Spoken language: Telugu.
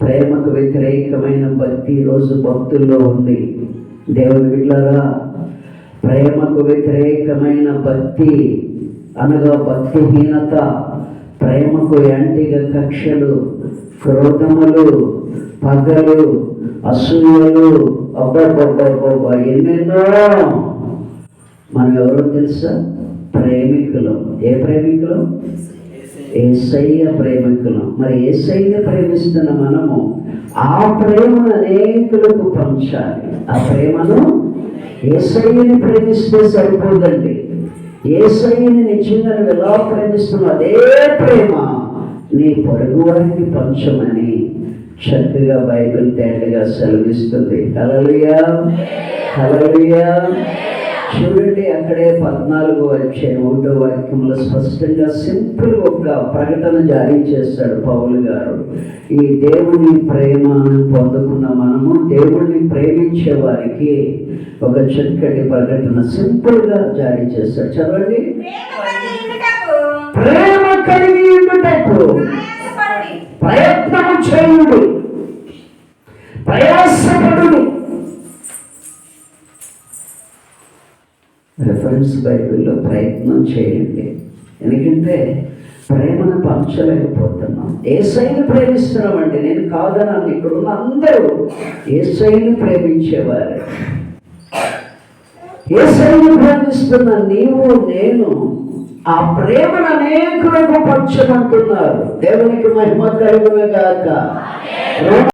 ప్రేమకు వ్యతిరేకమైన భక్తి ఈరోజు భక్తుల్లో ఉంది. దేవుని బిడ్డలారా, ప్రేమకు వ్యతిరేకమైన భక్తి అనగా భక్తిహీనత, ప్రేమకు యాంటిగా కక్షలు, క్రోధములు, పగలు, అసూయలు, అబ్బబ్బబ్బబ్బబ్బా ఎన్నెన్నో. మనం ఎవరో తెలుసా? ప్రేమికులం. ఏ ప్రేమికులం? యేసయ్య ప్రేమికులం. మరి యేసయ్య ప్రేమిస్తున్న మనము ఆ ప్రేమను అనేకులకు పంచాలి. ఆ ప్రేమను యేసయ్యని ప్రేమిస్తే సరిపోదండి. యేసయ్యని నిజంగా నువ్వు ఎలా ప్రేమిస్తున్నావు అదే ప్రేమ నీ పొరుగు వారికి పంచమని చక్కగా బైబిల్ తేటగా సెలవిస్తుంది. హల్లెలూయా, హల్లెలూయా. చూడండి, అక్కడే 14వ అధ్యాయం 1వ వాక్యంలో స్పష్టంగా సింపుల్ ఒక ప్రకటన జారీ చేస్తాడు పౌలు గారు. ఈ దేవుని ప్రేమను పొందుకున్న మనము దేవుణ్ణి ప్రేమించే వారికి ఒక చక్కటి ప్రకటన సింపుల్గా జారీ చేస్తాడు. చదవండి. ప్రేమ కలిగి ఉండుటకు ప్రయత్నము చేయుడు, ప్రయాసపడుడు. రెఫరెన్స్ బైబిల్లో ప్రయత్నం చేయండి. ఎందుకంటే ప్రేమను పంచలేకపోతున్నాం. యేసయ్యని ప్రేమిస్తున్నామండి. నేను కాదన్నాను, ఇక్కడున్న అందరూ యేసయ్యని ప్రేమించేవారు. యేసయ్యని ప్రేమిస్తున్న నీవు నేను ఆ ప్రేమను అనేకులకు పంచమంటున్నారు. దేవునికి మహిమ కలుగును గాక.